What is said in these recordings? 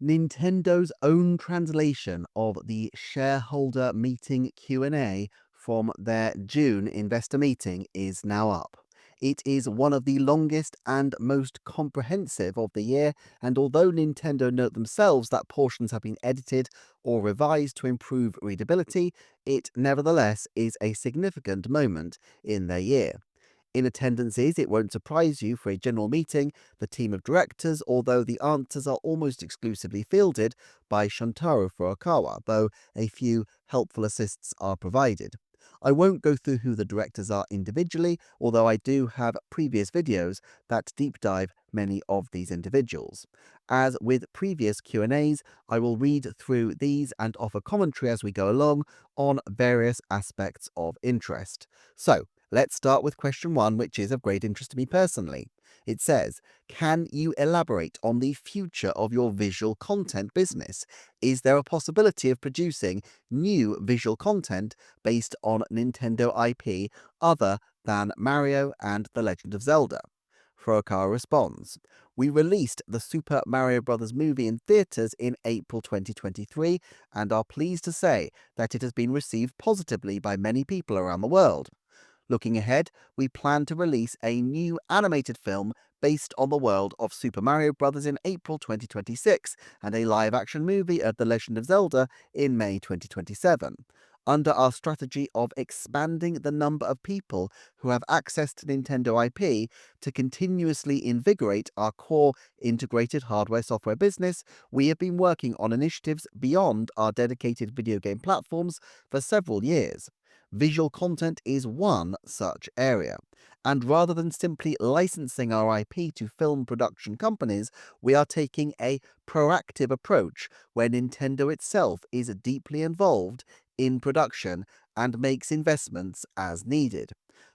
Nintendo's own translation of the shareholder meeting Q&A from their June investor meeting is now up. It is one of the longest and most comprehensive of the year, and although Nintendo note themselves that portions have been edited or revised to improve readability, it nevertheless is a significant moment in their year. In attendances, it won't surprise you for a general meeting, the team of directors, although the answers are almost exclusively fielded by Shuntaro Furukawa, though a few helpful assists are provided. I won't go through who the directors are individually, although I do have previous videos that deep dive many of these individuals. As with previous Q&As, I will read through these and offer commentary as we go along on various aspects of interest. So, let's start with question 1, which is of great interest to me personally. It says, can you elaborate on the future of your visual content business? Is there a possibility of producing new visual content based on Nintendo IP other than Mario and The Legend of Zelda? Furukawa responds, we released the Super Mario Bros. Movie in theaters in April 2023 and are pleased to say that it has been received positively by many people around the world. Looking ahead, we plan to release a new animated film based on the world of Super Mario Bros. In April 2026 and a live-action movie of The Legend of Zelda in May 2027. Under our strategy of expanding the number of people who have access to Nintendo IP to continuously invigorate our core integrated hardware-software business, we have been working on initiatives beyond our dedicated video game platforms for several years. Visual content is one such area. And rather than simply licensing our IP to film production companies, we are taking a proactive approach where Nintendo itself is deeply involved in production and makes investments as needed.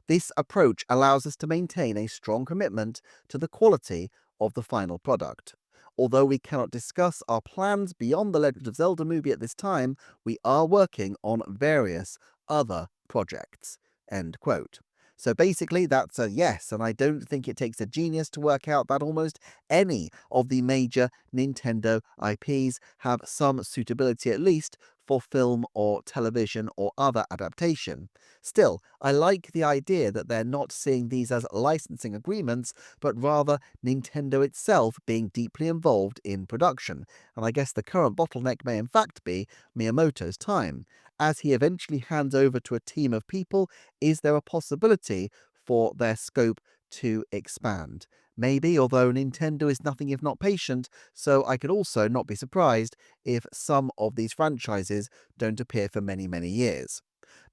This approach allows us to maintain a strong commitment to the quality of the final product. Although we cannot discuss our plans beyond the Legend of Zelda movie at this time, we are working on various other projects. End quote. So basically, that's a yes, and I don't think it takes a genius to work out that almost any of the major Nintendo IPs have some suitability at least for film or television or other adaptation. Still, I like the idea that they're not seeing these as licensing agreements, but rather Nintendo itself being deeply involved in production, and I guess the current bottleneck may in fact be Miyamoto's time. As he eventually hands over to a team of people, is there a possibility for their scope to expand? Maybe, although Nintendo is nothing if not patient, so I could also not be surprised if some of these franchises don't appear for many, many years.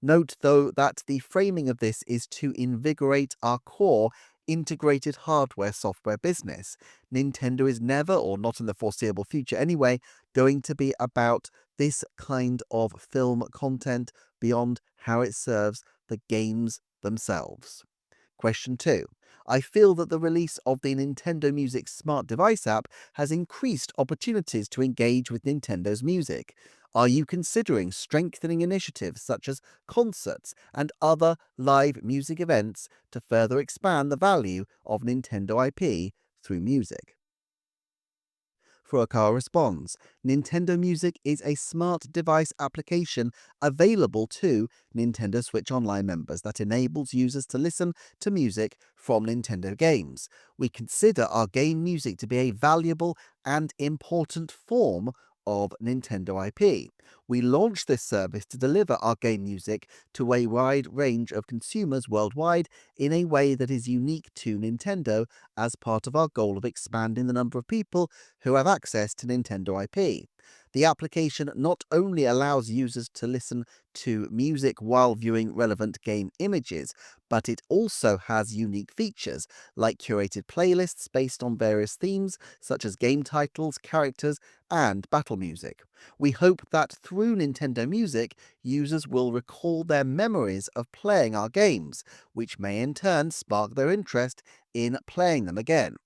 Note, though, that the framing of this is to invigorate our core integrated hardware software business. Nintendo is never, or not in the foreseeable future anyway, going to be about this kind of film content beyond how it serves the games themselves. Question 2. I feel that the release of the Nintendo Music Smart Device app has increased opportunities to engage with Nintendo's music. Are you considering strengthening initiatives such as concerts and other live music events to further expand the value of Nintendo IP through music? Furukawa responds, Nintendo Music is a smart device application available to Nintendo Switch Online members that enables users to listen to music from Nintendo games. We consider our game music to be a valuable and important form of Nintendo IP. We launched this service to deliver our game music to a wide range of consumers worldwide in a way that is unique to Nintendo as part of our goal of expanding the number of people who have access to Nintendo IP. The application not only allows users to listen to music while viewing relevant game images, but it also has unique features like curated playlists based on various themes such as game titles, characters, and battle music. We hope that through Nintendo Music, users will recall their memories of playing our games, which may in turn spark their interest in playing them again.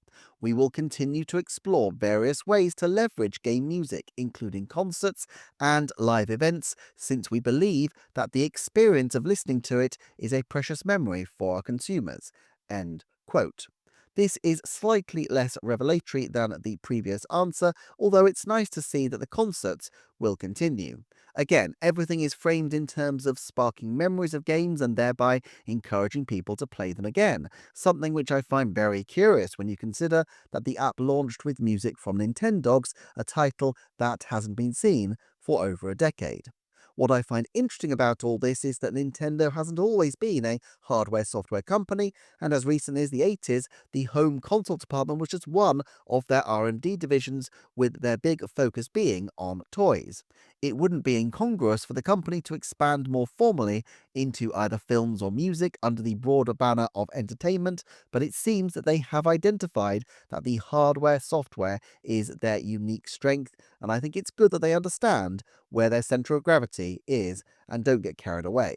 We will continue to explore various ways to leverage game music, including concerts and live events, since we believe that the experience of listening to it is a precious memory for our consumers. End quote. This is slightly less revelatory than the previous answer, although it's nice to see that the concerts will continue. Again, everything is framed in terms of sparking memories of games and thereby encouraging people to play them again, something which I find very curious when you consider that the app launched with music from Nintendogs, a title that hasn't been seen for over a decade. What I find interesting about all this is that Nintendo hasn't always been a hardware-software company, and as recently as the 80s, the home console department was just one of their R&D divisions, with their big focus being on toys. It wouldn't be incongruous for the company to expand more formally into either films or music under the broader banner of entertainment, but it seems that they have identified that the hardware-software is their unique strength, and I think it's good that they understand where their centre of gravity is and don't get carried away.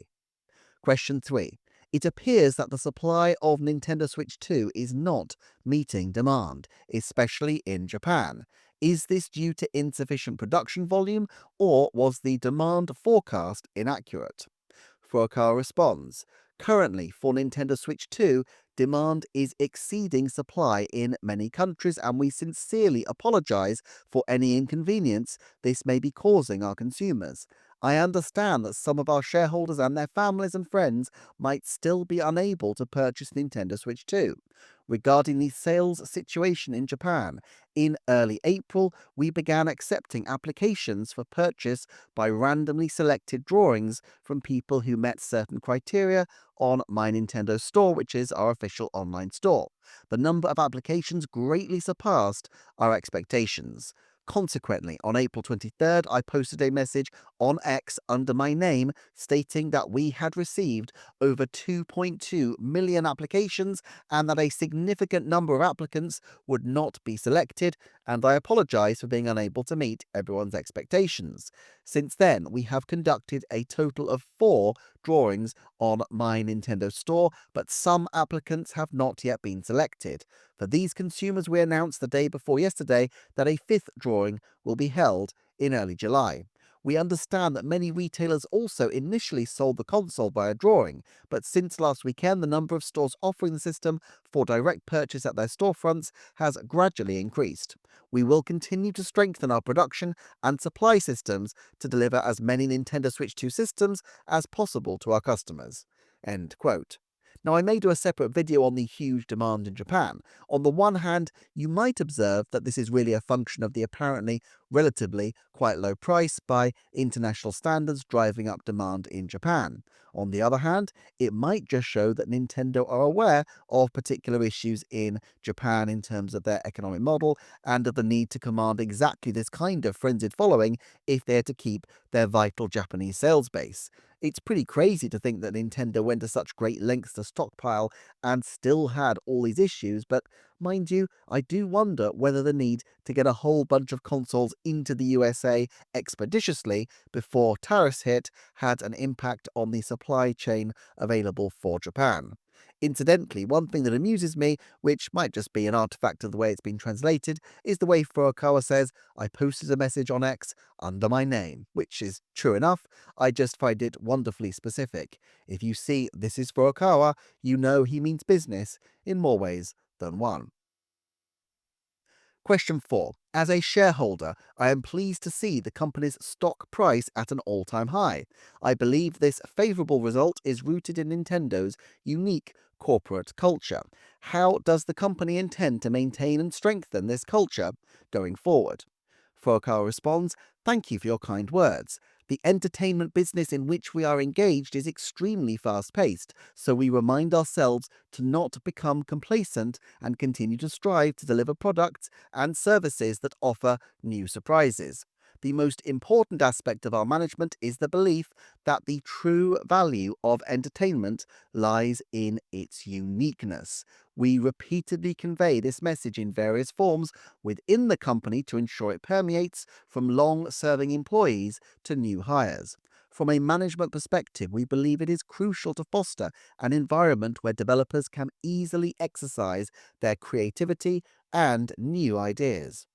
Question 3. It appears that the supply of Nintendo Switch 2 is not meeting demand, especially in Japan. Is this due to insufficient production volume, or was the demand forecast inaccurate? Furukawa responds, currently for Nintendo Switch 2, demand is exceeding supply in many countries, and we sincerely apologize for any inconvenience this may be causing our consumers. I understand that some of our shareholders and their families and friends might still be unable to purchase Nintendo Switch 2. Regarding the sales situation in Japan, in early April, we began accepting applications for purchase by randomly selected drawings from people who met certain criteria on My Nintendo Store, which is our official online store. The number of applications greatly surpassed our expectations. Consequently, on April 23rd, I posted a message on X under my name stating that we had received over 2.2 million applications and that a significant number of applicants would not be selected, and I apologize for being unable to meet everyone's expectations. Since then, we have conducted a total of 4 drawings on My Nintendo Store, but some applicants have not yet been selected. For these consumers, we announced the day before yesterday that a 5th drawing will be held in early July. We understand that many retailers also initially sold the console by a drawing, but since last weekend, the number of stores offering the system for direct purchase at their storefronts has gradually increased. We will continue to strengthen our production and supply systems to deliver as many Nintendo Switch 2 systems as possible to our customers. End quote. Now, I may do a separate video on the huge demand in Japan. On the one hand, you might observe that this is really a function of the apparently relatively quite low price by international standards driving up demand in Japan. On the other hand, it might just show that Nintendo are aware of particular issues in Japan in terms of their economic model and of the need to command exactly this kind of frenzied following if they're to keep their vital Japanese sales base. It's pretty crazy to think that Nintendo went to such great lengths to stockpile and still had all these issues, but mind you, I do wonder whether the need to get a whole bunch of consoles into the USA expeditiously before tariffs hit had an impact on the supply chain available for Japan. Incidentally, one thing that amuses me, which might just be an artifact of the way it's been translated, is the way Furukawa says, I posted a message on X under my name, which is true enough. I just find it wonderfully specific. If you see this is Furukawa, you know he means business in more ways than one. Question 4. As a shareholder, I am pleased to see the company's stock price at an all-time high. I believe this favourable result is rooted in Nintendo's unique corporate culture. How does the company intend to maintain and strengthen this culture going forward? Furukawa responds, thank you for your kind words. The entertainment business in which we are engaged is extremely fast-paced, so we remind ourselves to not become complacent and continue to strive to deliver products and services that offer new surprises. The most important aspect of our management is the belief that the true value of entertainment lies in its uniqueness. We repeatedly convey this message in various forms within the company to ensure it permeates from long-serving employees to new hires. From a management perspective, we believe it is crucial to foster an environment where developers can easily exercise their creativity and new ideas.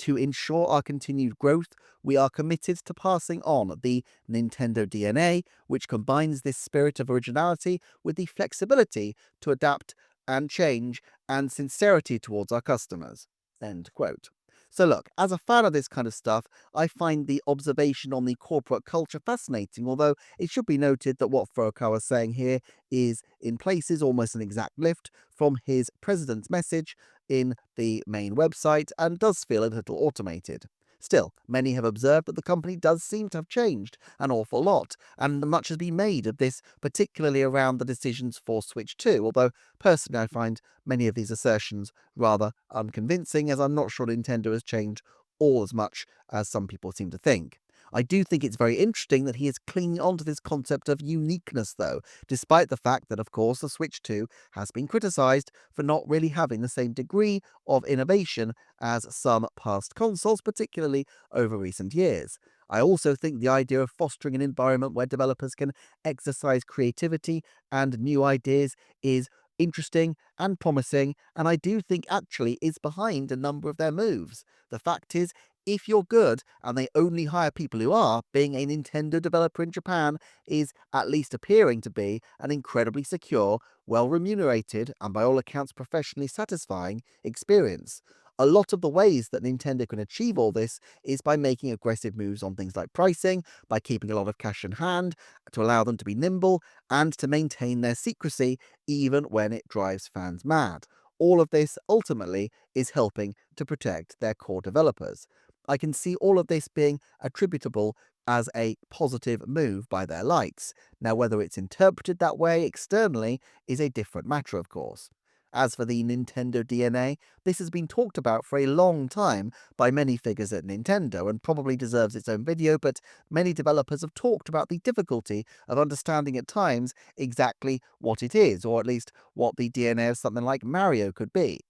To ensure our continued growth, we are committed to passing on the Nintendo DNA, which combines this spirit of originality with the flexibility to adapt and change and sincerity towards our customers. End quote. So, look, as a fan of this kind of stuff, I find the observation on the corporate culture fascinating, although it should be noted that what Furukawa is saying here is, in places, almost an exact lift from his president's message in the main website and does feel a little automated. Still, many have observed that the company does seem to have changed an awful lot, and much has been made of this, particularly around the decisions for Switch 2, although personally I find many of these assertions rather unconvincing, as I'm not sure Nintendo has changed all as much as some people seem to think. I do think it's very interesting that he is clinging on to this concept of uniqueness, though, despite the fact that, of course, the Switch 2 has been criticised for not really having the same degree of innovation as some past consoles, particularly over recent years. I also think the idea of fostering an environment where developers can exercise creativity and new ideas is interesting and promising, and I do think actually is behind a number of their moves. The fact is, if you're good and they only hire people who are, being a Nintendo developer in Japan is, at least appearing to be, an incredibly secure, well remunerated, and by all accounts professionally satisfying experience. A lot of the ways that Nintendo can achieve all this is by making aggressive moves on things like pricing, by keeping a lot of cash in hand to allow them to be nimble, and to maintain their secrecy even when it drives fans mad. All of this ultimately is helping to protect their core developers. I can see all of this being attributable as a positive move by their likes. Now, whether it's interpreted that way externally is a different matter, of course. As for the Nintendo DNA, this has been talked about for a long time by many figures at Nintendo and probably deserves its own video, but many developers have talked about the difficulty of understanding at times exactly what it is, or at least what the DNA of something like Mario could be.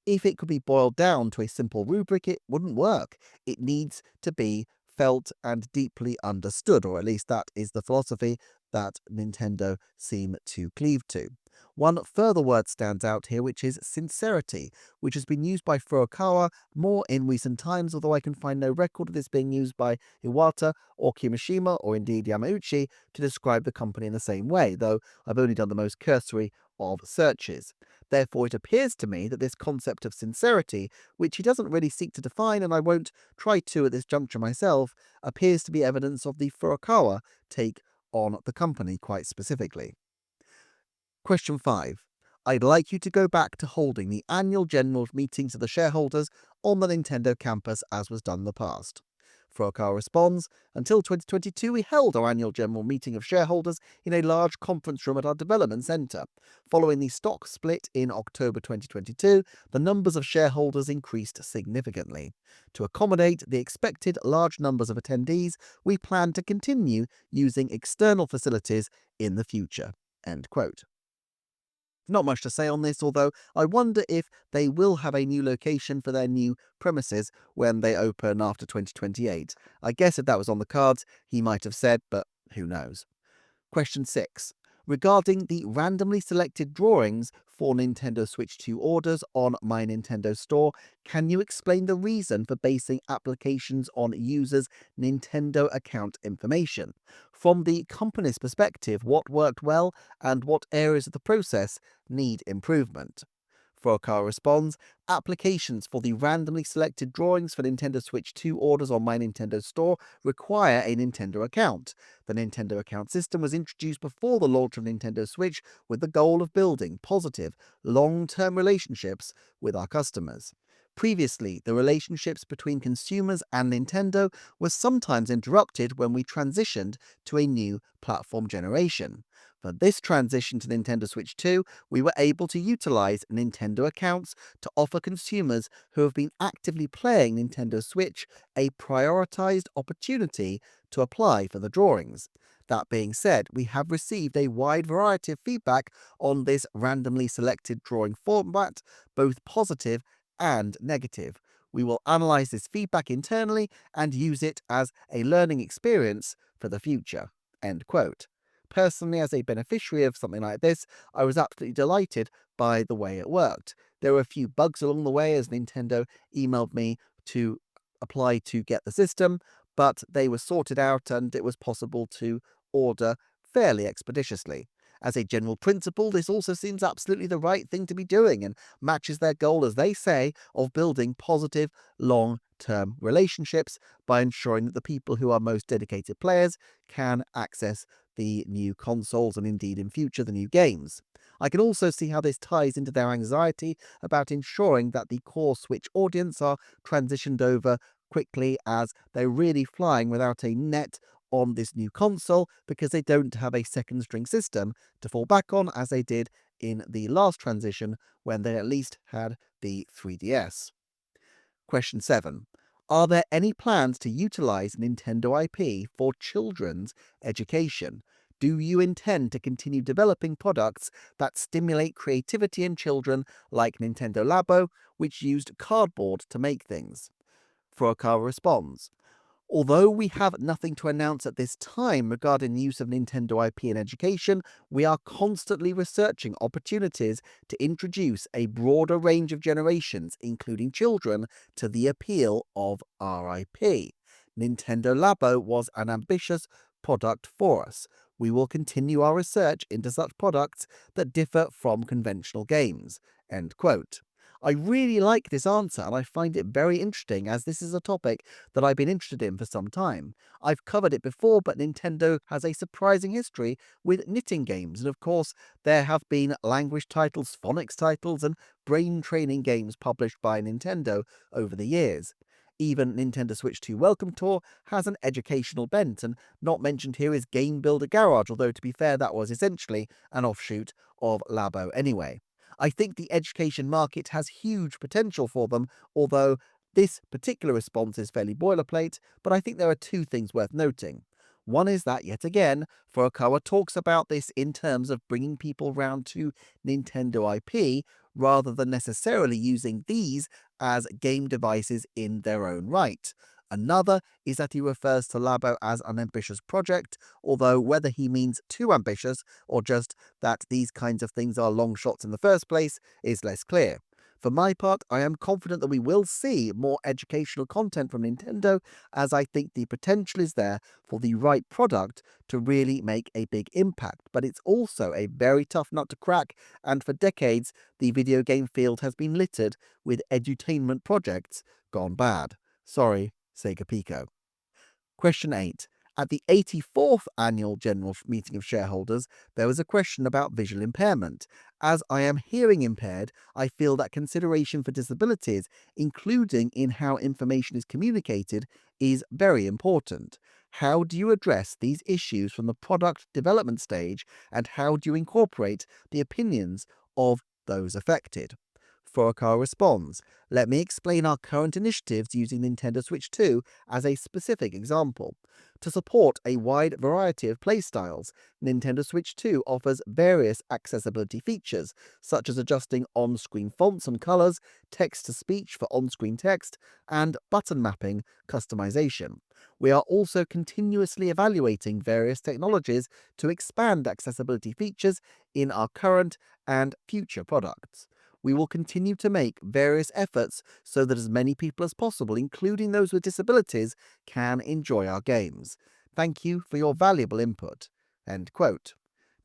If it could be boiled down to a simple rubric, it wouldn't work. It needs to be felt and deeply understood, or at least that is the philosophy that Nintendo seem to cleave to. One further word stands out here, which is sincerity, which has been used by Furukawa more in recent times, although I can find no record of this being used by Iwata or Kimishima or indeed Yamauchi to describe the company in the same way, though I've only done the most cursory of searches. Therefore, it appears to me that this concept of sincerity, which he doesn't really seek to define, and I won't try to at this juncture myself, appears to be evidence of the Furukawa take on the company quite specifically. Question 5. I'd like you to go back to holding the annual general meetings of the shareholders on the Nintendo campus as was done in the past. Furukawa responds, until 2022 we held our annual general meeting of shareholders in a large conference room at our development centre. Following the stock split in October 2022, the numbers of shareholders increased significantly. To accommodate the expected large numbers of attendees, we plan to continue using external facilities in the future. End quote. Not much to say on this, although I wonder if they will have a new location for their new premises when they open after 2028. I guess if that was on the cards, he might have said, but who knows. Question 6. Regarding the randomly selected drawings for Nintendo Switch 2 orders on My Nintendo Store, can you explain the reason for basing applications on users' Nintendo account information? From the company's perspective, what worked well and what areas of the process need improvement? Furukawa responds, applications for the randomly selected drawings for Nintendo Switch 2 orders on My Nintendo Store require a Nintendo account. The Nintendo account system was introduced before the launch of Nintendo Switch with the goal of building positive, long-term relationships with our customers. Previously, the relationships between consumers and Nintendo were sometimes interrupted when we transitioned to a new platform generation. For this transition to Nintendo Switch 2, we were able to utilize Nintendo accounts to offer consumers who have been actively playing Nintendo Switch a prioritized opportunity to apply for the drawings. That being said, we have received a wide variety of feedback on this randomly selected drawing format, both positive and negative. We will analyze this feedback internally and use it as a learning experience for the future. End quote. Personally, as a beneficiary of something like this, I was absolutely delighted by the way it worked. There were a few bugs along the way as Nintendo emailed me to apply to get the system, but they were sorted out and it was possible to order fairly expeditiously. As a general principle, this also seems absolutely the right thing to be doing and matches their goal, as they say, of building positive, long-term relationships by ensuring that the people who are most dedicated players can access the new consoles and indeed in future the new games. I can also see how this ties into their anxiety about ensuring that the core Switch audience are transitioned over quickly, as they're really flying without a net on this new console because they don't have a second string system to fall back on, as they did in the last transition when they at least had the 3DS. Question 7. Are there any plans to utilize Nintendo IP for children's education? Do you intend to continue developing products that stimulate creativity in children, like Nintendo Labo, which used cardboard to make things? Furukawa responds, although we have nothing to announce at this time regarding the use of Nintendo IP in education, we are constantly researching opportunities to introduce a broader range of generations, including children, to the appeal of our IP. Nintendo Labo was an ambitious product for us. We will continue our research into such products that differ from conventional games. End quote. I really like this answer, and I find it very interesting, as this is a topic that I've been interested in for some time. I've covered it before, but Nintendo has a surprising history with knitting games, and of course there have been language titles, phonics titles, and brain training games published by Nintendo over the years. Even Nintendo Switch 2 Welcome Tour has an educational bent, and not mentioned here is Game Builder Garage, although to be fair that was essentially an offshoot of Labo anyway. I think the education market has huge potential for them, although this particular response is fairly boilerplate, but I think there are two things worth noting. One is that, yet again, Furukawa talks about this in terms of bringing people round to Nintendo IP rather than necessarily using these as game devices in their own right. Another is that he refers to Labo as an ambitious project, although whether he means too ambitious or just that these kinds of things are long shots in the first place is less clear. For my part, I am confident that we will see more educational content from Nintendo, as I think the potential is there for the right product to really make a big impact. But it's also a very tough nut to crack, and for decades, the video game field has been littered with edutainment projects gone bad. Sorry, Sega Pico. Question 8. At the 84th Annual General Meeting of Shareholders, there was a question about visual impairment. As I am hearing impaired, I feel that consideration for disabilities, including in how information is communicated, is very important. How do you address these issues from the product development stage, and how do you incorporate the opinions of those affected? Furukawa responds, let me explain our current initiatives using Nintendo Switch 2 as a specific example. To support a wide variety of playstyles, Nintendo Switch 2 offers various accessibility features, such as adjusting on-screen fonts and colors, text-to-speech for on-screen text, and button mapping customization. We are also continuously evaluating various technologies to expand accessibility features in our current and future products. We will continue to make various efforts so that as many people as possible, including those with disabilities, can enjoy our games. Thank you for your valuable input. End quote.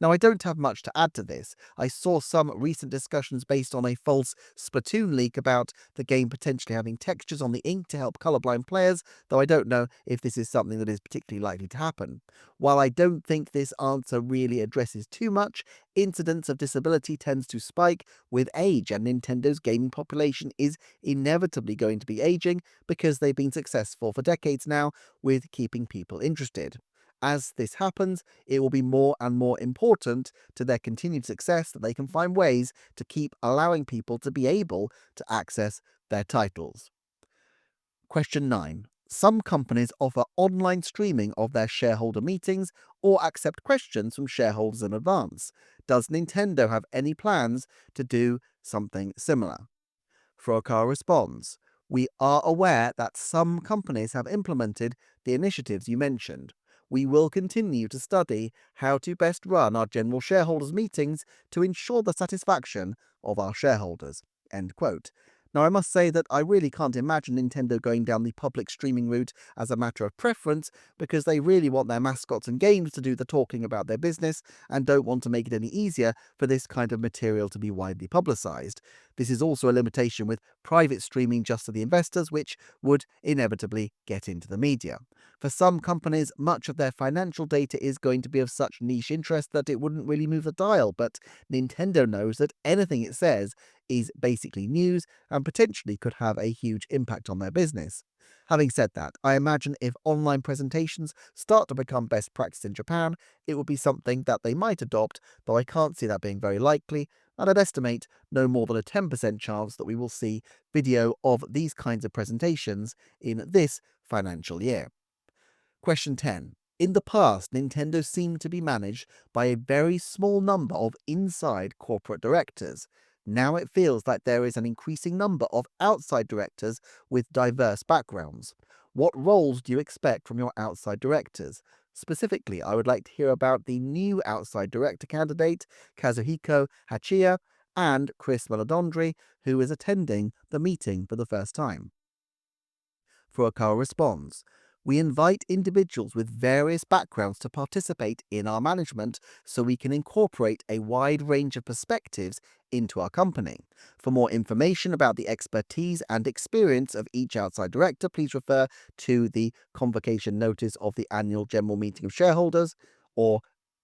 Now, I don't have much to add to this. I saw some recent discussions based on a false Splatoon leak about the game potentially having textures on the ink to help colorblind players, though I don't know if this is something that is particularly likely to happen. While I don't think this answer really addresses too much, incidence of disability tends to spike with age, and Nintendo's gaming population is inevitably going to be aging because they've been successful for decades now with keeping people interested. As this happens, it will be more and more important to their continued success that they can find ways to keep allowing people to be able to access their titles. Question 9. Some companies offer online streaming of their shareholder meetings or accept questions from shareholders in advance. Does Nintendo have any plans to do something similar? Furukawa responds, we are aware that some companies have implemented the initiatives you mentioned. We will continue to study how to best run our general shareholders meetings to ensure the satisfaction of our shareholders. End quote. Now, I must say that I really can't imagine Nintendo going down the public streaming route as a matter of preference, because they really want their mascots and games to do the talking about their business and don't want to make it any easier for this kind of material to be widely publicized. This is also a limitation with private streaming just to the investors, which would inevitably get into the media. For some companies, much of their financial data is going to be of such niche interest that it wouldn't really move the dial, but Nintendo knows that anything it says is basically news and potentially could have a huge impact on their business. Having said that, I imagine if online presentations start to become best practice in Japan, it would be something that they might adopt, though I can't see that being very likely, and I'd estimate no more than a 10% chance that we will see video of these kinds of presentations in this financial year. Question 10. In the past, Nintendo seemed to be managed by a very small number of inside corporate directors. Now it feels like there is an increasing number of outside directors with diverse backgrounds. What roles do you expect from your outside directors? Specifically, I would like to hear about the new outside director candidate, Kazuhiko Hachiya, and Chris Meledandri, who is attending the meeting for the first time. Furukawa responds, "We invite individuals with various backgrounds to participate in our management so we can incorporate a wide range of perspectives into our company. For more information about the expertise and experience of each outside director, please refer to the convocation notice of the annual general meeting of shareholders," or,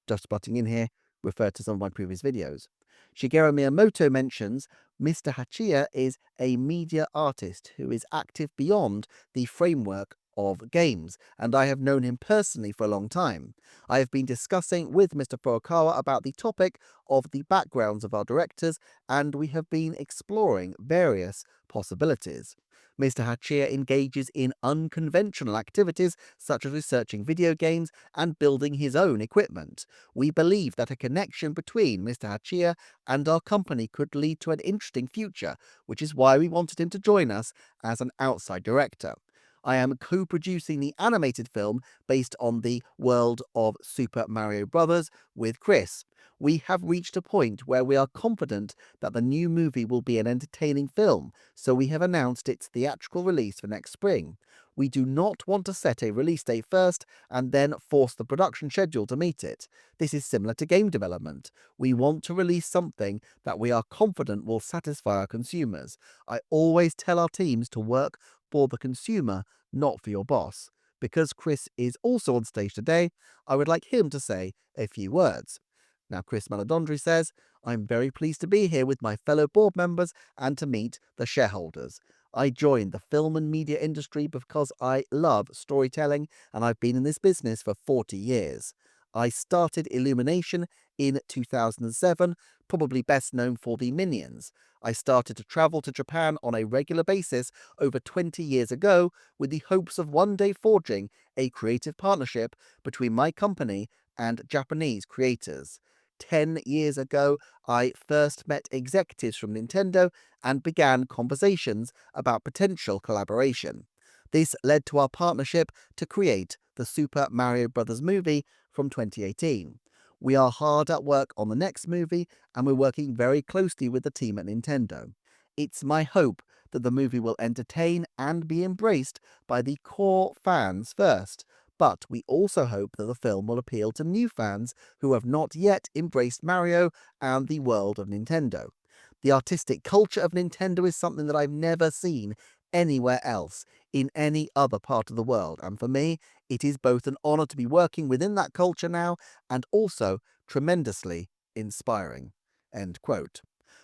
just butting in here, refer to some of my previous videos. Shigeru Miyamoto mentions Mr. Hachiya is a media artist who is active beyond the framework of games, and I have known him personally for a long time. I have been discussing with Mr. Furukawa about the topic of the backgrounds of our directors, and we have been exploring various possibilities. Mr. Hachiya engages in unconventional activities such as researching video games and building his own equipment. We believe that a connection between Mr. Hachiya and our company could lead to an interesting future, which is why we wanted him to join us as an outside director. I am co-producing the animated film based on the world of Super Mario Bros. With Chris. We have reached a point where we are confident that the new movie will be an entertaining film, so we have announced its theatrical release for next spring. We do not want to set a release date first and then force the production schedule to meet it. This is similar to game development. We want to release something that we are confident will satisfy our consumers. I always tell our teams to work for the consumer, not for your boss. Because Chris is also on stage today, I would like him to say a few words. Now, Chris Meledandri says, "I'm very pleased to be here with my fellow board members and to meet the shareholders. I joined the film and media industry because I love storytelling, and I've been in this business for 40 years. I started Illumination in 2007, probably best known for the Minions. I started to travel to Japan on a regular basis over 20 years ago with the hopes of one day forging a creative partnership between my company and Japanese creators. 10 years ago, I first met executives from Nintendo and began conversations about potential collaboration. This led to our partnership to create the Super Mario Bros. Movie from 2018. We are hard at work on the next movie, and we're working very closely with the team at Nintendo. It's my hope that the movie will entertain and be embraced by the core fans first, but we also hope that the film will appeal to new fans who have not yet embraced Mario and the world of Nintendo. The artistic culture of Nintendo is something that I've never seen anywhere else in any other part of the world, and for me, it is both an honor to be working within that culture now and also tremendously inspiring." End quote.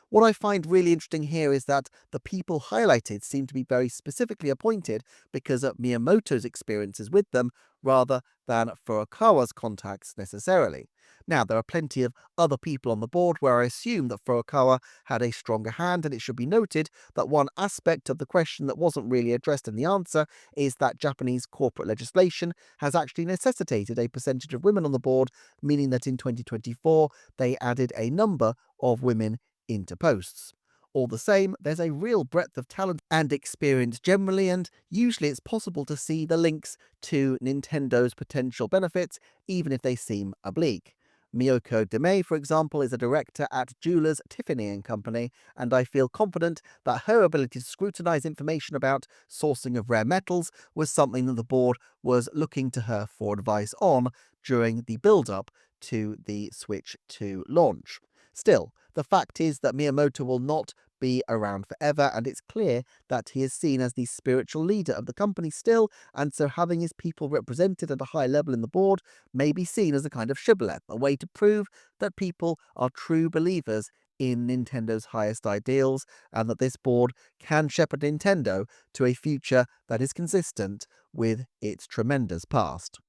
What I find really interesting here is that the people highlighted seem to be very specifically appointed because of Miyamoto's experiences with them rather than Furukawa's contacts necessarily. Now, there are plenty of other people on the board where I assume that Furukawa had a stronger hand, and it should be noted that one aspect of the question that wasn't really addressed in the answer is that Japanese corporate legislation has actually necessitated a percentage of women on the board, meaning that in 2024 they added a number of women into posts. All the same, there's a real breadth of talent and experience generally, and usually it's possible to see the links to Nintendo's potential benefits, even if they seem oblique. Miyoko Demei, for example, is a director at Jewelers Tiffany and Company, and I feel confident that her ability to scrutinize information about sourcing of rare metals was something that the board was looking to her for advice on during the build-up to the Switch 2 launch. Still, the fact is that Miyamoto will not be around forever, and it's clear that he is seen as the spiritual leader of the company still, and so having his people represented at a high level in the board may be seen as a kind of shibboleth, a way to prove that people are true believers in Nintendo's highest ideals, and that this board can shepherd Nintendo to a future that is consistent with its tremendous past.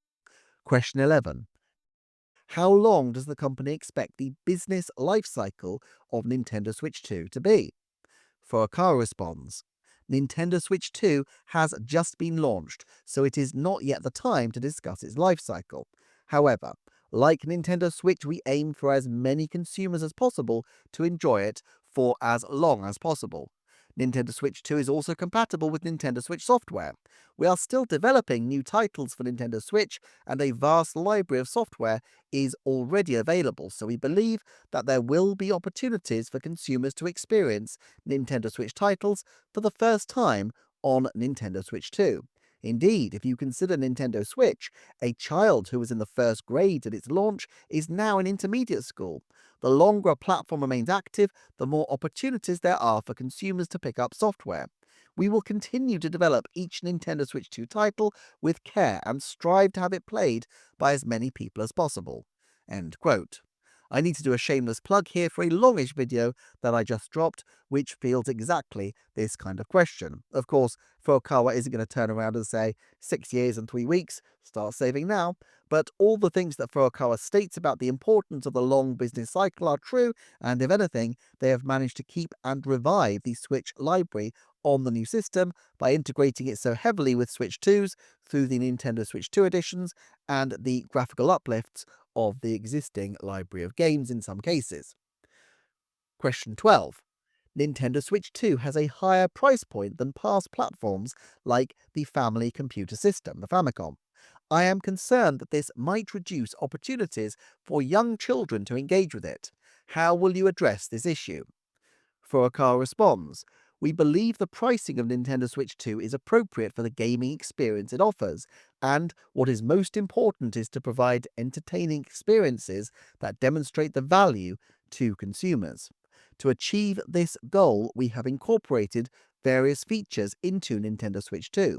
Question 11. How long does the company expect the business life cycle of Nintendo Switch 2 to be? Furukawa responds, Nintendo Switch 2 has just been launched, so it is not yet the time to discuss its life cycle. However, like Nintendo Switch, we aim for as many consumers as possible to enjoy it for as long as possible. Nintendo Switch 2 is also compatible with Nintendo Switch software. We are still developing new titles for Nintendo Switch, and a vast library of software is already available, so we believe that there will be opportunities for consumers to experience Nintendo Switch titles for the first time on Nintendo Switch 2. Indeed, if you consider Nintendo Switch, a child who was in the first grade at its launch is now in intermediate school. The longer a platform remains active, the more opportunities there are for consumers to pick up software. We will continue to develop each Nintendo Switch 2 title with care and strive to have it played by as many people as possible. End quote. I need to do a shameless plug here for a longish video that I just dropped, which fields exactly this kind of question. Of course, Furukawa isn't going to turn around and say, 6 years and 3 weeks, start saving now. But all the things that Furukawa states about the importance of the long business cycle are true, and if anything, they have managed to keep and revive the Switch library on the new system by integrating it so heavily with Switch 2s through the Nintendo Switch 2 editions and the graphical uplifts of the existing library of games in some cases. Question 12. Nintendo Switch 2 has a higher price point than past platforms like the Family Computer System, the Famicom. I am concerned that this might reduce opportunities for young children to engage with it. How will you address this issue? Furukawa responds, we believe the pricing of Nintendo Switch 2 is appropriate for the gaming experience it offers, and what is most important is to provide entertaining experiences that demonstrate the value to consumers. To achieve this goal, we have incorporated various features into Nintendo Switch 2.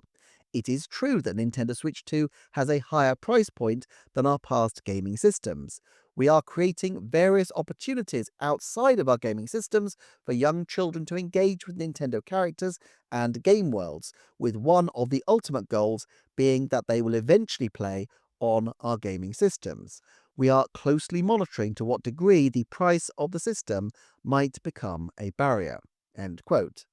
It is true that Nintendo Switch 2 has a higher price point than our past gaming systems. We are creating various opportunities outside of our gaming systems for young children to engage with Nintendo characters and game worlds, with one of the ultimate goals being that they will eventually play on our gaming systems. We are closely monitoring to what degree the price of the system might become a barrier. End quote.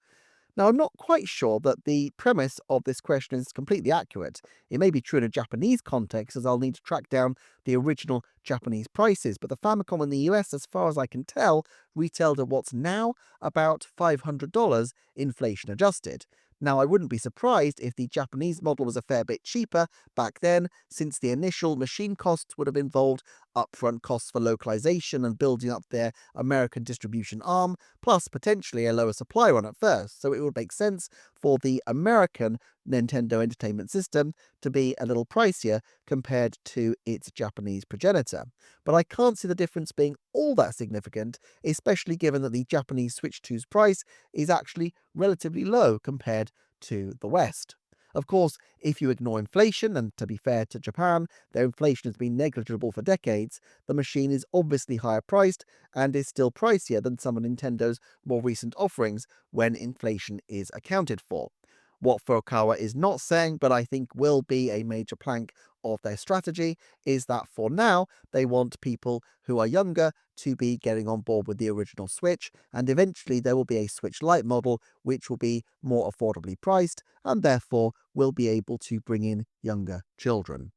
Now, I'm not quite sure that the premise of this question is completely accurate. It may be true in a Japanese context, as I'll need to track down the original Japanese prices, but the Famicom in the US, as far as I can tell, retailed at what's now about $500 inflation adjusted. Now, I wouldn't be surprised if the Japanese model was a fair bit cheaper back then, since the initial machine costs would have involved upfront costs for localization and building up their American distribution arm, plus potentially a lower supply run at first, so it would make sense for the American Nintendo Entertainment System to be a little pricier compared to its Japanese progenitor. But I can't see the difference being all that significant, especially given that the Japanese Switch 2's price is actually relatively low compared to the West. Of course, if you ignore inflation, and to be fair to Japan, their inflation has been negligible for decades, the machine is obviously higher priced and is still pricier than some of Nintendo's more recent offerings when inflation is accounted for. What Furukawa is not saying, but I think will be a major plank of their strategy, is that for now, they want people who are younger to be getting on board with the original Switch, and eventually there will be a Switch Lite model which will be more affordably priced, and therefore will be able to bring in younger children.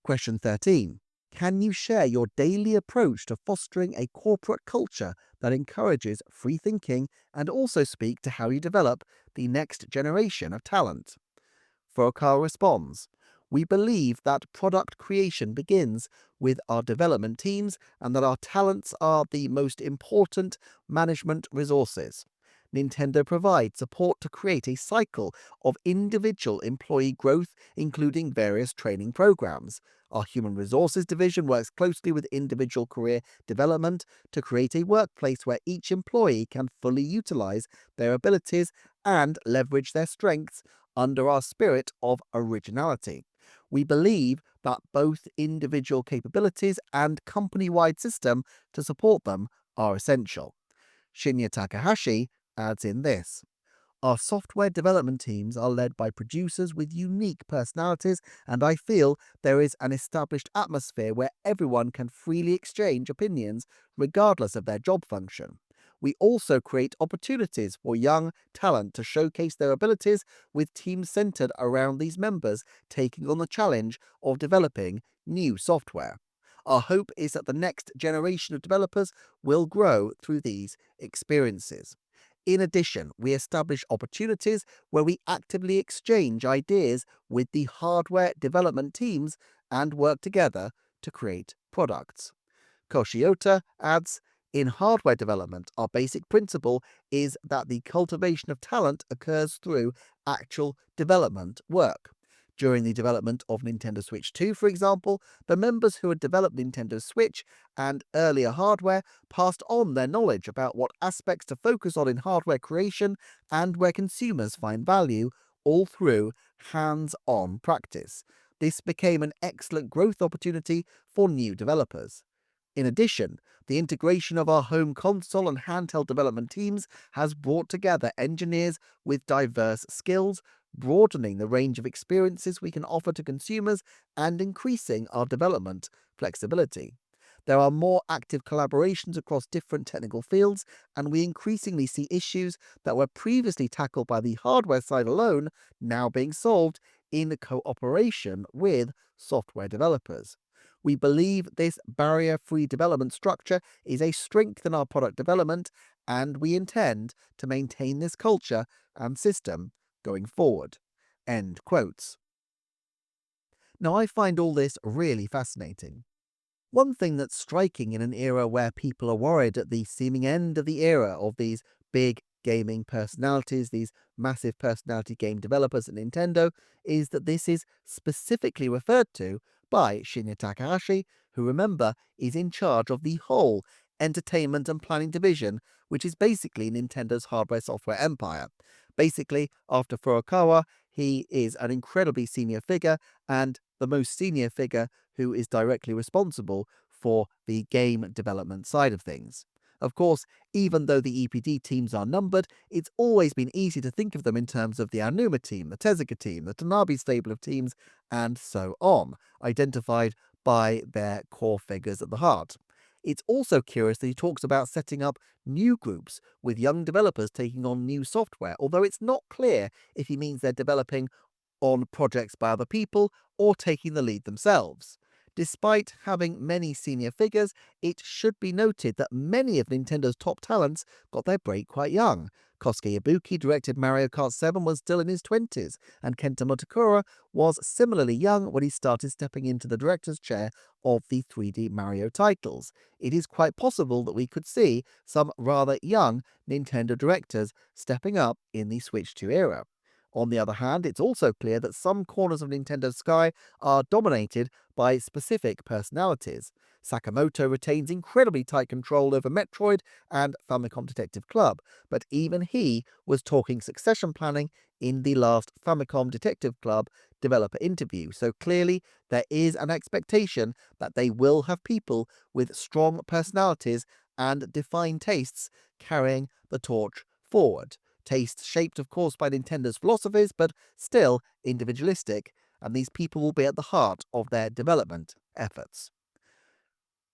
Question 13. Can you share your daily approach to fostering a corporate culture that encourages free thinking and also speak to how you develop the next generation of talent? Furukawa responds, We believe that product creation begins with our development teams and that our talents are the most important management resources. Nintendo provides support to create a cycle of individual employee growth, including various training programs. Our Human Resources division works closely with individual career development to create a workplace where each employee can fully utilize their abilities and leverage their strengths under our spirit of originality. We believe that both individual capabilities and company-wide system to support them are essential. Shinya Takahashi adds in this. Our software development teams are led by producers with unique personalities, and I feel there is an established atmosphere where everyone can freely exchange opinions regardless of their job function. We also create opportunities for young talent to showcase their abilities, with teams centered around these members taking on the challenge of developing new software. Our hope is that the next generation of developers will grow through these experiences. In addition, we establish opportunities where we actively exchange ideas with the hardware development teams and work together to create products. Koshiota adds, in hardware development, our basic principle is that the cultivation of talent occurs through actual development work. During the development of Nintendo Switch 2, for example, the members who had developed Nintendo Switch and earlier hardware passed on their knowledge about what aspects to focus on in hardware creation and where consumers find value, all through hands-on practice. This became an excellent growth opportunity for new developers. In addition, the integration of our home console and handheld development teams has brought together engineers with diverse skills, broadening the range of experiences we can offer to consumers and increasing our development flexibility. There are more active collaborations across different technical fields, and we increasingly see issues that were previously tackled by the hardware side alone now being solved in cooperation with software developers. We believe this barrier-free development structure is a strength in our product development, and we intend to maintain this culture and system going forward. End quotes. Now, I find all this really fascinating. One thing that's striking in an era where people are worried at the seeming end of the era of these big gaming personalities, these massive personality game developers at Nintendo, is that this is specifically referred to by Shinya Takahashi, who, remember, is in charge of the whole entertainment and planning division, which is basically Nintendo's hardware software empire. Basically, after Furukawa, he is an incredibly senior figure and the most senior figure who is directly responsible for the game development side of things. Of course, even though the EPD teams are numbered, it's always been easy to think of them in terms of the Aonuma team, the Tezuka team, the Tanabe stable of teams, and so on, identified by their core figures at the heart. It's also curious that he talks about setting up new groups with young developers taking on new software, although it's not clear if he means they're developing on projects by other people or taking the lead themselves. Despite having many senior figures, it should be noted that many of Nintendo's top talents got their break quite young. Kosuke Ibuki directed Mario Kart 7 when still in his 20s, and Kenta Motakura was similarly young when he started stepping into the director's chair of the 3D Mario titles. It is quite possible that we could see some rather young Nintendo directors stepping up in the Switch 2 era. On the other hand, it's also clear that some corners of Nintendo Sky are dominated by specific personalities. Sakamoto retains incredibly tight control over Metroid and Famicom Detective Club, but even he was talking succession planning in the last Famicom Detective Club developer interview, so clearly there is an expectation that they will have people with strong personalities and defined tastes carrying the torch forward. Tastes shaped, of course, by Nintendo's philosophies, but still individualistic, and these people will be at the heart of their development efforts.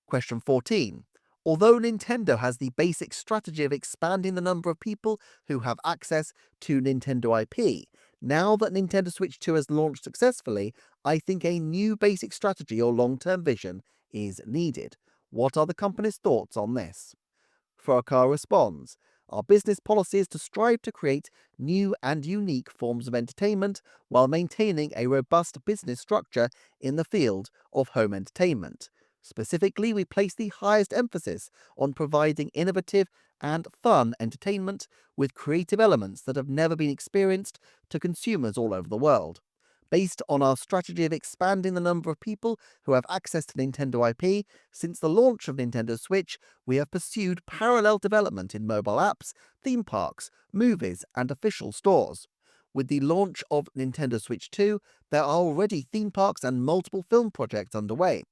Question 14. Although Nintendo has the basic strategy of expanding the number of people who have access to Nintendo IP, now that Nintendo Switch 2 has launched successfully, I think a new basic strategy or long-term vision is needed. What are the company's thoughts on this? Furukawa responds, Our business policy is to strive to create new and unique forms of entertainment while maintaining a robust business structure in the field of home entertainment. Specifically, we place the highest emphasis on providing innovative and fun entertainment with creative elements that have never been experienced to consumers all over the world. Based on our strategy of expanding the number of people who have access to Nintendo IP, since the launch of Nintendo Switch, we have pursued parallel development in mobile apps, theme parks, movies, and official stores. With the launch of Nintendo Switch 2, there are already theme parks and multiple film projects underway.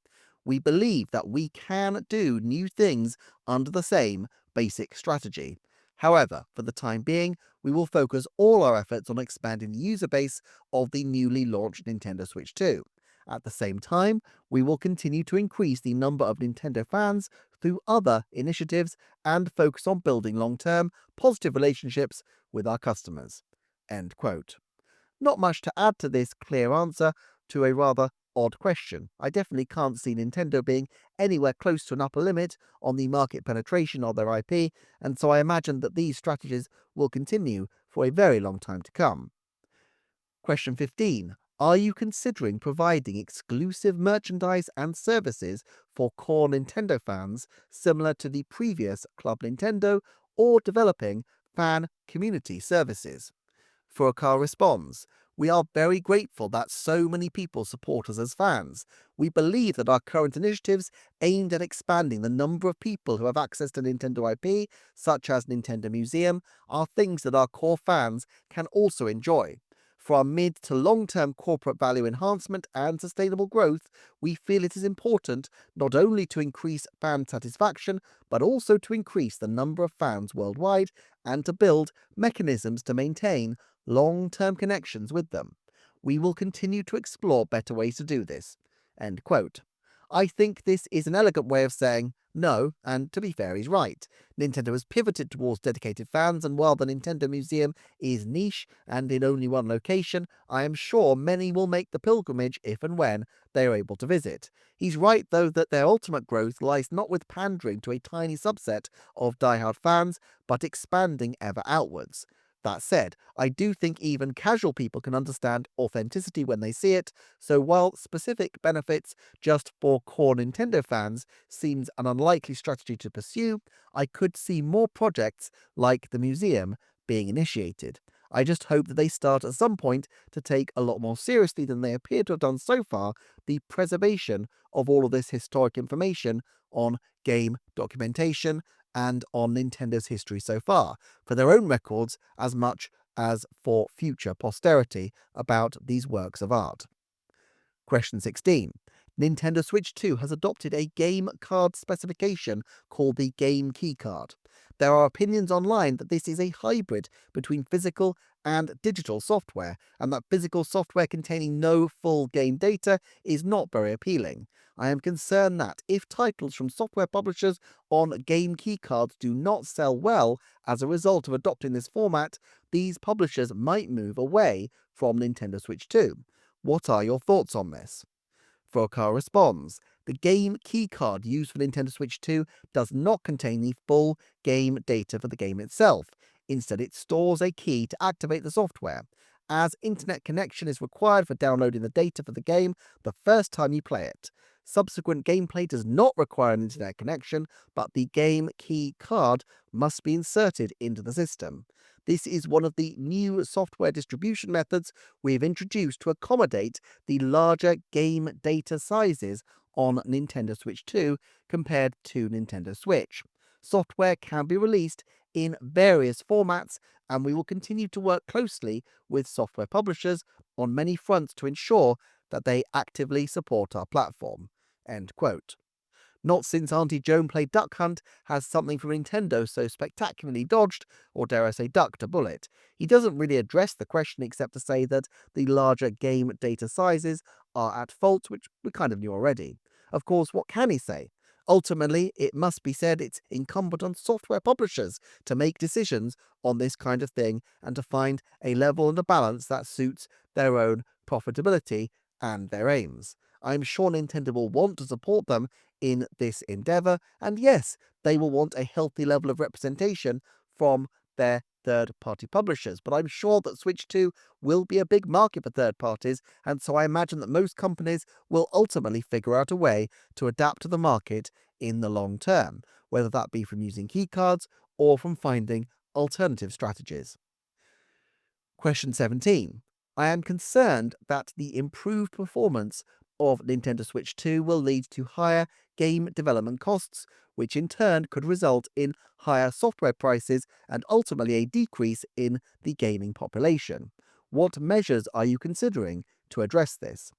We believe that we can do new things under the same basic strategy. However, for the time being, we will focus all our efforts on expanding the user base of the newly launched Nintendo Switch 2. At the same time, we will continue to increase the number of Nintendo fans through other initiatives and focus on building long-term, positive relationships with our customers. End quote. Not much to add to this clear answer to a rather odd question. I definitely can't see Nintendo being anywhere close to an upper limit on the market penetration of their IP, and so I imagine that these strategies will continue for a very long time to come. Question 15. Are you considering providing exclusive merchandise and services for core Nintendo fans similar to the previous Club Nintendo, or developing fan community services? Furukawa responds, "We are very grateful that so many people support us as fans. We believe that our current initiatives aimed at expanding the number of people who have access to Nintendo IP, such as Nintendo Museum, are things that our core fans can also enjoy. For our mid to long-term corporate value enhancement and sustainable growth, we feel it is important not only to increase fan satisfaction, but also to increase the number of fans worldwide and to build mechanisms to maintain long-term connections with them. We will continue to explore better ways to do this." End quote. I think this is an elegant way of saying no, and to be fair, he's right. Nintendo has pivoted towards dedicated fans, and while the Nintendo Museum is niche and in only one location, I am sure many will make the pilgrimage if and when they are able to visit. He's right, though, that their ultimate growth lies not with pandering to a tiny subset of diehard fans, but expanding ever outwards. That said, I do think even casual people can understand authenticity when they see it, so while specific benefits just for core Nintendo fans seems an unlikely strategy to pursue, I could see more projects like the museum being initiated. I just hope that they start at some point to take a lot more seriously than they appear to have done so far the preservation of all of this historic information on game documentation and on Nintendo's history so far, for their own records as much as for future posterity about these works of art. Question 16. Nintendo Switch 2 has adopted a game card specification called the Game Key Card. There are opinions online that this is a hybrid between physical and digital software, and that physical software containing no full game data is not very appealing. I am concerned that if titles from software publishers on game key cards do not sell well as a result of adopting this format, these publishers might move away from Nintendo Switch 2. What are your thoughts on this? Furukawa responds, "The game key card used for Nintendo Switch 2 does not contain the full game data for the game itself. Instead, it stores a key to activate the software. As internet connection is required for downloading the data for the game the first time you play it. Subsequent gameplay does not require an internet connection, but the game key card must be inserted into the system. This is one of the new software distribution methods we have introduced to accommodate the larger game data sizes on Nintendo Switch 2 compared to Nintendo Switch. Software can be released in various formats, and we will continue to work closely with software publishers on many fronts to ensure that they actively support our platform." End quote. Not since Auntie Joan played Duck Hunt has something from Nintendo so spectacularly dodged, or dare I say ducked, a bullet. He doesn't really address the question except to say that the larger game data sizes are at fault, which we kind of knew already. Of course, what can he say? Ultimately, it must be said it's incumbent on software publishers to make decisions on this kind of thing and to find a level and a balance that suits their own profitability and their aims. I'm sure Nintendo will want to support them in this endeavor, and yes, they will want a healthy level of representation from their third-party publishers. But I'm sure that Switch 2 will be a big market for third parties, and so I imagine that most companies will ultimately figure out a way to adapt to the market in the long term, whether that be from using keycards or from finding alternative strategies. Question 17. I am concerned that the improved performance of Nintendo Switch 2 will lead to higher game development costs, which in turn could result in higher software prices and ultimately a decrease in the gaming population. What measures are you considering to address this?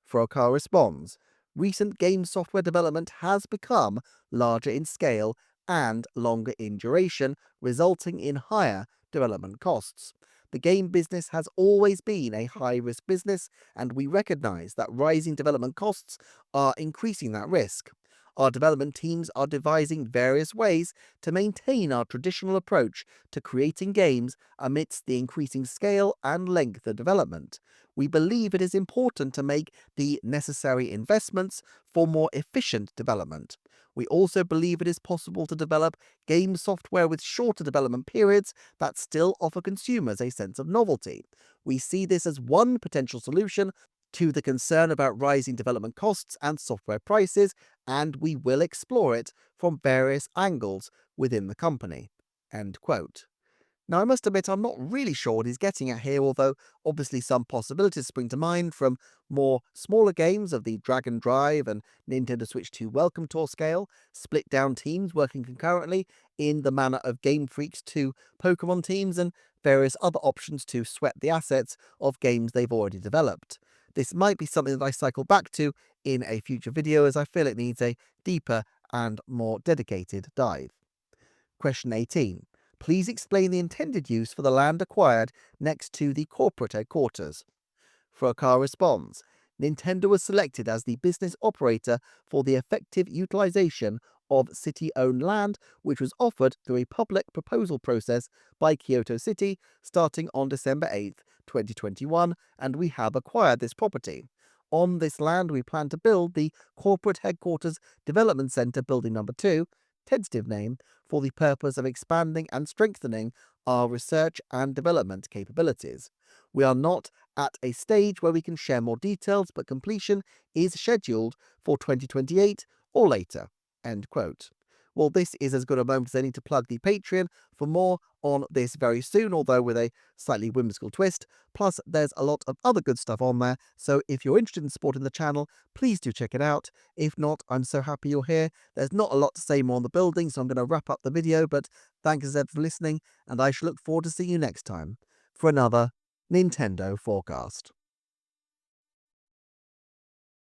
Frokar responds, recent game software development has become larger in scale and longer in duration, resulting in higher development costs. The game business has always been a high-risk business, and we recognize that rising development costs are increasing that risk. Our development teams are devising various ways to maintain our traditional approach to creating games amidst the increasing scale and length of development. We believe it is important to make the necessary investments for more efficient development. We also believe it is possible to develop game software with shorter development periods that still offer consumers a sense of novelty. We see this as one potential solution to the concern about rising development costs and software prices, and we will explore it from various angles within the company. End quote. Now, I must admit, I'm not really sure what he's getting at here, although obviously some possibilities spring to mind from more smaller games of the Drag and Drive and Nintendo Switch 2 Welcome Tour scale, split down teams working concurrently in the manner of Game Freak's 2 Pokemon teams, and various other options to sweat the assets of games they've already developed. This might be something that I cycle back to in a future video, as I feel it needs a deeper and more dedicated dive. Question 18. Please explain the intended use for the land acquired next to the corporate headquarters. Frokar responds, Nintendo was selected as the business operator for the effective utilization of city-owned land, which was offered through a public proposal process by Kyoto City starting on December 8th, 2021, and we have acquired this property. On this land, we plan to build the Corporate Headquarters Development Center Building Number 2, tentative name, for the purpose of expanding and strengthening our research and development capabilities. We are not at a stage where we can share more details, but completion is scheduled for 2028 or later. End quote. Well, this is as good a moment as any to plug the Patreon for more on this very soon, although with a slightly whimsical twist. Plus, there's a lot of other good stuff on there, so if you're interested in supporting the channel, please do check it out. If not, I'm so happy you're here. There's not a lot to say more on the building, so I'm going to wrap up the video, but thanks as ever for listening, and I shall look forward to seeing you next time for another Nintendo Forecast.